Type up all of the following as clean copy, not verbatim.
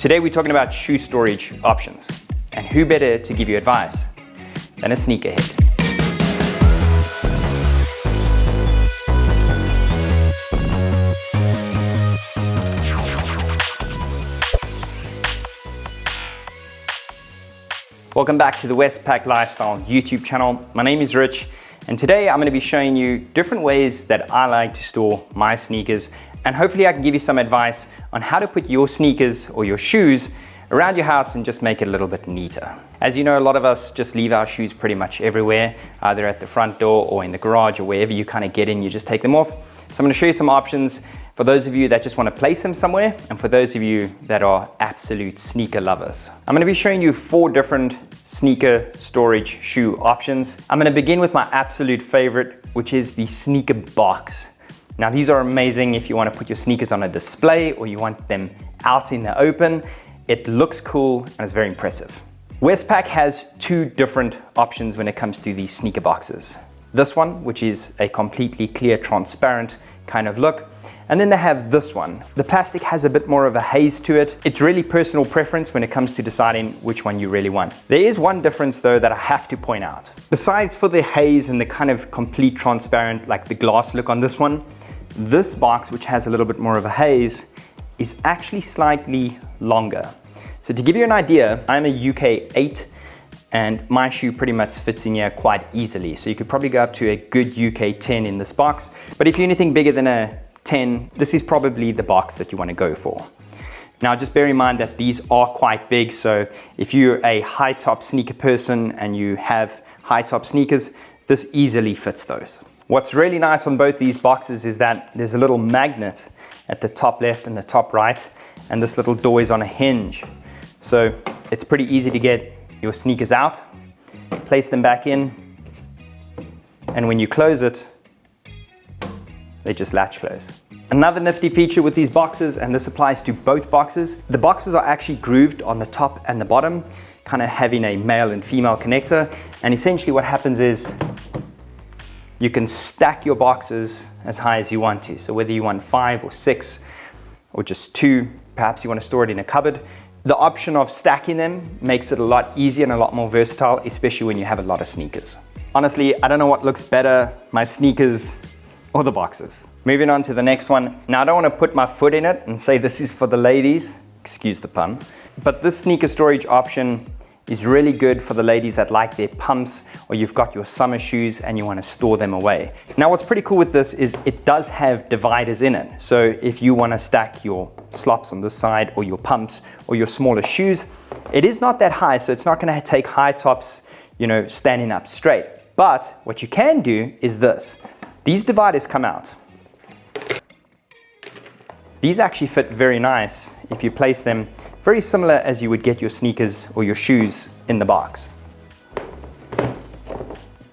Today we're talking about shoe storage options, and who better to give you advice than a sneakerhead. Welcome back to the Westpac Lifestyle YouTube channel. My name is Rich, and today I'm going to be showing you different ways that I like to store my sneakers, and hopefully I can give you some advice on how to put your sneakers or your shoes around your house and just make it a little bit neater. As you know, a lot of us just leave our shoes pretty much everywhere, either at the front door or in the garage or wherever you kind of get in, you just take them off. So I'm going to show you some options for those of you that just want to place them somewhere, and for those of you that are absolute sneaker lovers. I'm going to be showing you 4 different sneaker storage shoe options. I'm going to begin with my absolute favorite, which is the sneaker box. Now these are amazing if you want to put your sneakers on a display or you want them out in the open. It looks cool and it's very impressive. Westpac has 2 different options when it comes to these sneaker boxes. This one, which is a completely clear, transparent kind of look. And then they have this one. The plastic has a bit more of a haze to it. It's really personal preference when it comes to deciding which one you really want. There is one difference though that I have to point out. Besides for the haze and the kind of complete transparent, like the glass look on this one, this box, which has a little bit more of a haze, is actually slightly longer. So to give you an idea, I'm a UK 8 and my shoe pretty much fits in here quite easily. So you could probably go up to a good UK 10 in this box. But if you're anything bigger than a 10, this is probably the box that you want to go for. Now just bear in mind that these are quite big, so if you're a high top sneaker person and you have high top sneakers, this easily fits those. What's really nice on both these boxes is that there's a little magnet at the top left and the top right, and this little door is on a hinge. So it's pretty easy to get your sneakers out, place them back in, and when you close it, they just latch close. Another nifty feature with these boxes, and this applies to both boxes, the boxes are actually grooved on the top and the bottom, kind of having a male and female connector. And essentially what happens is you can stack your boxes as high as you want to. So whether you want 5 or 6 or just 2, perhaps you want to store it in a cupboard, the option of stacking them makes it a lot easier and a lot more versatile, especially when you have a lot of sneakers. Honestly, I don't know what looks better, my sneakers or the boxes. Moving on to the next one. Now I don't want to put my foot in it and say this is for the ladies, excuse the pun, but this sneaker storage option is really good for the ladies that like their pumps, or you've got your summer shoes and you want to store them away. Now what's pretty cool with this is it does have dividers in it. So if you want to stack your slops on this side or your pumps or your smaller shoes, it is not that high, so it's not going to take high tops, you know, standing up straight. But what you can do is this. These dividers come out. These actually fit very nice if you place them very similar as you would get your sneakers or your shoes in the box.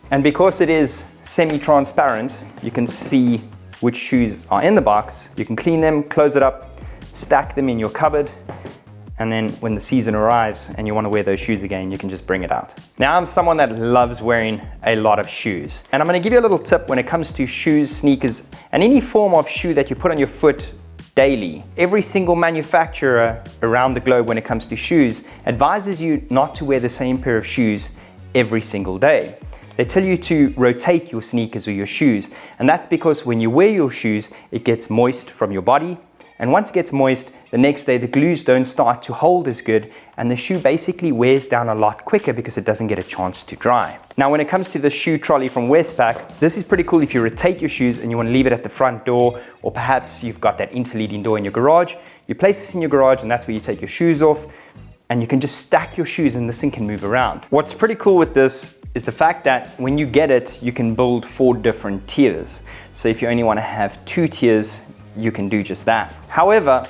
And because it is semi-transparent, you can see which shoes are in the box. You can clean them, close it up, stack them in your cupboard, and then when the season arrives and you want to wear those shoes again, you can just bring it out. Now I'm someone that loves wearing a lot of shoes, and I'm going to give you a little tip when it comes to shoes, sneakers, and any form of shoe that you put on your foot daily. Every single manufacturer around the globe when it comes to shoes advises you not to wear the same pair of shoes every single day. They tell you to rotate your sneakers or your shoes, and that's because when you wear your shoes, it gets moist from your body. And once it gets moist, the next day the glues don't start to hold as good, and the shoe basically wears down a lot quicker because it doesn't get a chance to dry. Now when it comes to the shoe trolley from Westpac, this is pretty cool if you rotate your shoes and you want to leave it at the front door, or perhaps you've got that interleading door in your garage. You place this in your garage and that's where you take your shoes off, and you can just stack your shoes and this thing can move around. What's pretty cool with this is the fact that when you get it, you can build 4 different tiers. So if you only want to have 2 tiers, you can do just that. However,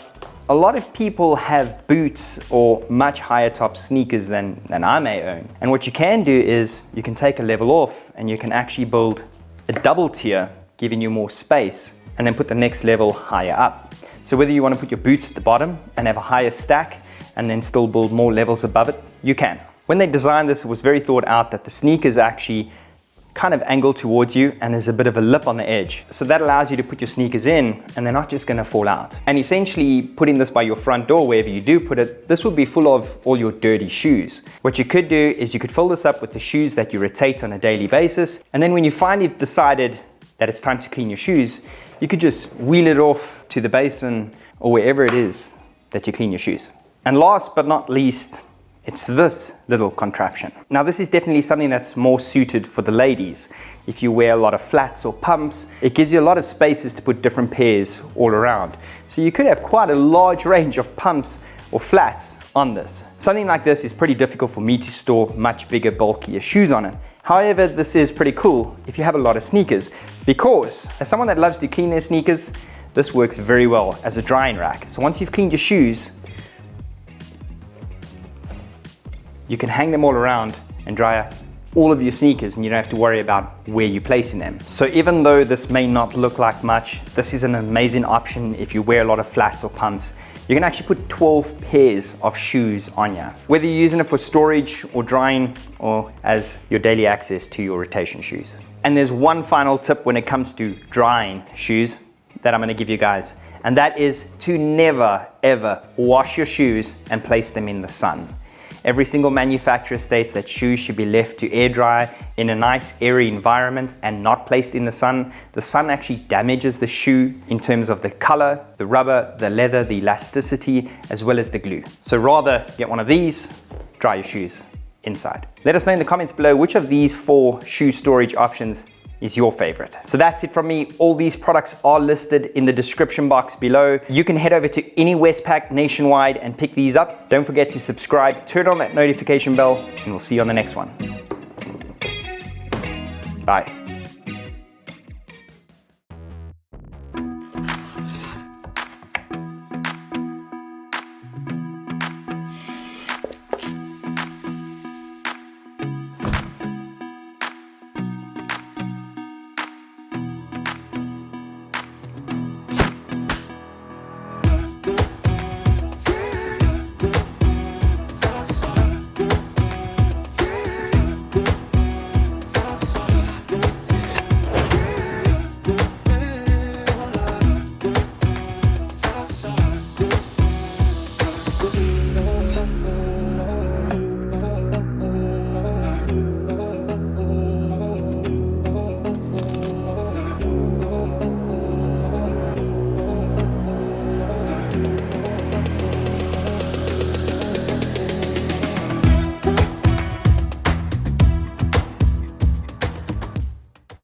a lot of people have boots or much higher top sneakers than I may own. And what you can do is you can take a level off and you can actually build a double tier, giving you more space, and then put the next level higher up. So whether you want to put your boots at the bottom and have a higher stack and then still build more levels above it, you can. When they designed this, it was very thought out that the sneakers actually kind of angled towards you and there's a bit of a lip on the edge. So that allows you to put your sneakers in and they're not just gonna fall out. And essentially putting this by your front door, wherever you do put it, this will be full of all your dirty shoes. What you could do is you could fill this up with the shoes that you rotate on a daily basis. And then when you finally decided that it's time to clean your shoes, you could just wheel it off to the basin or wherever it is that you clean your shoes. And last but not least, it's this little contraption. Now this is definitely something that's more suited for the ladies. If you wear a lot of flats or pumps, it gives you a lot of spaces to put different pairs all around. So you could have quite a large range of pumps or flats on this. Something like this is pretty difficult for me to store much bigger, bulkier shoes on it. However, this is pretty cool if you have a lot of sneakers, because as someone that loves to clean their sneakers, this works very well as a drying rack. So once you've cleaned your shoes, you can hang them all around and dry all of your sneakers and you don't have to worry about where you're placing them. So even though this may not look like much, this is an amazing option if you wear a lot of flats or pumps. You can actually put 12 pairs of shoes on you, whether you're using it for storage or drying or as your daily access to your rotation shoes. And there's one final tip when it comes to drying shoes that I'm gonna give you guys, and that is to never ever wash your shoes and place them in the sun. Every single manufacturer states that shoes should be left to air dry in a nice airy environment and not placed in the sun. The sun actually damages the shoe in terms of the color, the rubber, the leather, the elasticity, as well as the glue. So rather get one of these, dry your shoes inside. Let us know in the comments below which of these 4 shoe storage options is your favorite. So that's it from me. All these products are listed in the description box below. You can head over to any Westpac nationwide and pick these up. Don't forget to subscribe, turn on that notification bell, and we'll see you on the next one. Bye.